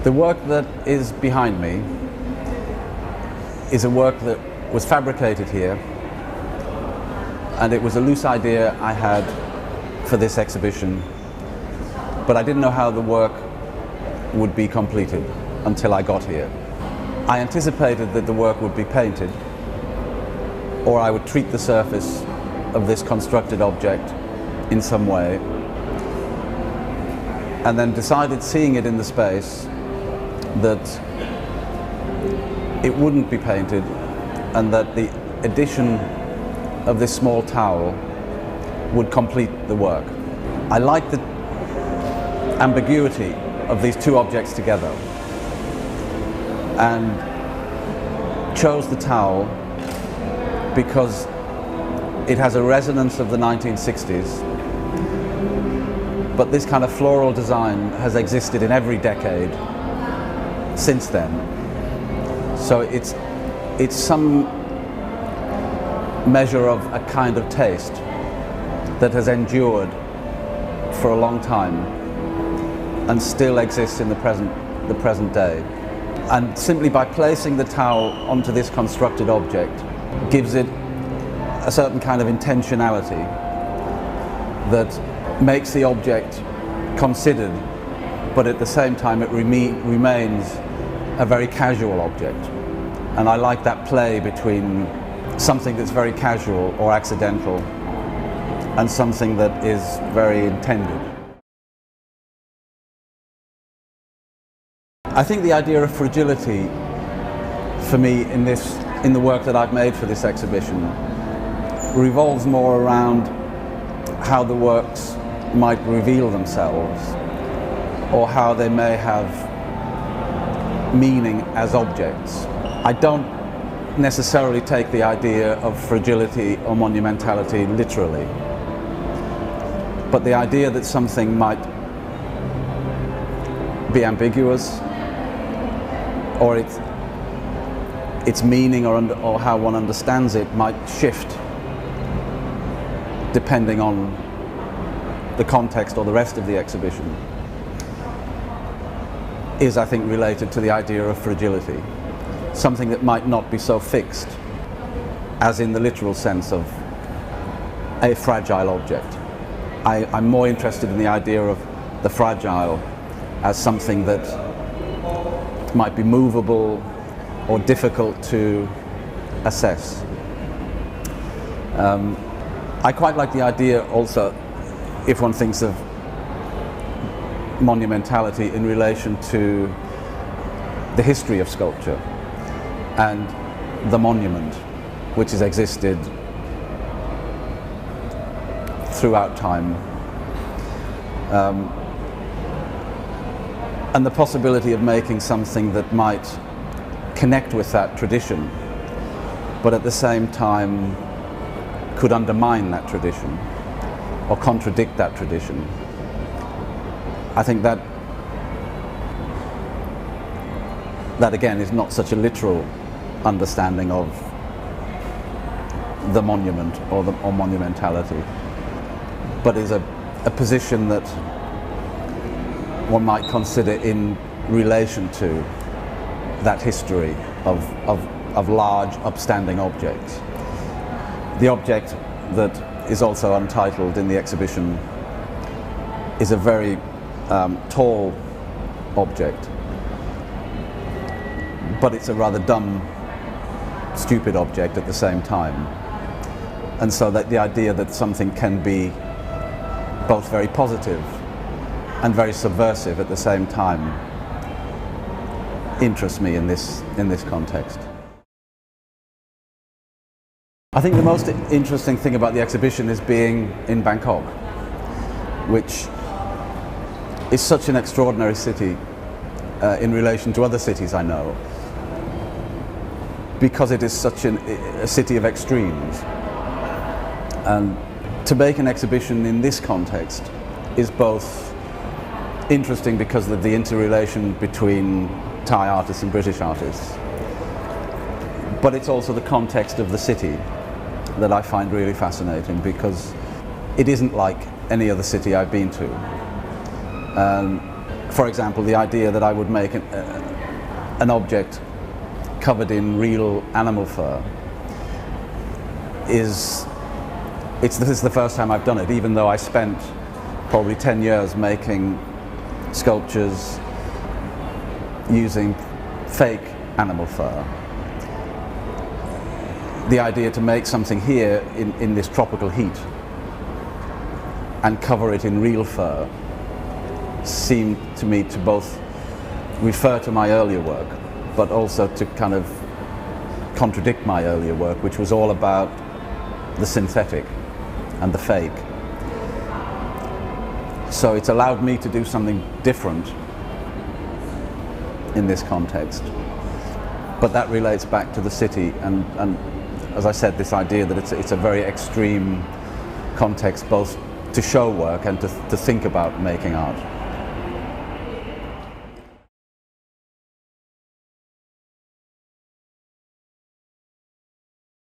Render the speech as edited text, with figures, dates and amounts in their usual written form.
The work that is behind me is a work that was fabricated here, and it was a loose idea I had for this exhibition, but I didn't know how the work would be completed until I got here. I anticipated that the work would be painted, or I would treat the surface of this constructed object in some way, and then decided, seeing it in the space, that it wouldn't be painted, and that the addition of this small towel would complete the work. I liked the ambiguity of these two objects together and chose the towel because it has a resonance of the 1960s, but this kind of floral design has existed in every decade since then. So it's some measure of a kind of taste that has endured for a long time and still exists in the present day. And simply by placing the towel onto this constructed object gives it a certain kind of intentionality that makes the object considered, but at the same time it remains a very casual object. And I like that play between something that's very casual or accidental and something that is very intended. I think the idea of fragility for me in the work that I've made for this exhibition revolves more around how the works might reveal themselves, or how they may have meaning as objects. I don't necessarily take the idea of fragility or monumentality literally, but the idea that something might be ambiguous, or its meaning or how one understands it might shift depending on the context or the rest of the exhibition, is, I think, related to the idea of fragility. Something that might not be so fixed as in the literal sense of a fragile object. I'm more interested in the idea of the fragile as something that might be movable or difficult to assess. I quite like the idea also, if one thinks of monumentality in relation to the history of sculpture and the monument, which has existed throughout time, and the possibility of making something that might connect with that tradition, but at the same time could undermine that tradition or contradict that tradition. I think that again is not such a literal understanding of the monument or monumentality, but is a position that one might consider in relation to that history of large upstanding objects. The object that is also untitled in the exhibition is a very tall object, but it's a rather dumb, stupid object at the same time. And so that the idea that something can be both very positive and very subversive at the same time interests me in this context. I think the most interesting thing about the exhibition is being in Bangkok, which is such an extraordinary city in relation to other cities I know, because it is such a city of extremes. And to make an exhibition in this context is both interesting because of the interrelation between Thai artists and British artists, but it's also the context of the city that I find really fascinating, because it isn't like any other city I've been to. for example, the idea that I would make an object covered in real animal fur this is the first time I've done it, even though I spent probably 10 years making sculptures using fake animal fur. The idea to make something here in this tropical heat and cover it in real fur seemed to me to both refer to my earlier work, but also to kind of contradict my earlier work, which was all about the synthetic and the fake. So it's allowed me to do something different in this context. But that relates back to the city and as I said, this idea that it's a very extreme context both to show work and to think about making art.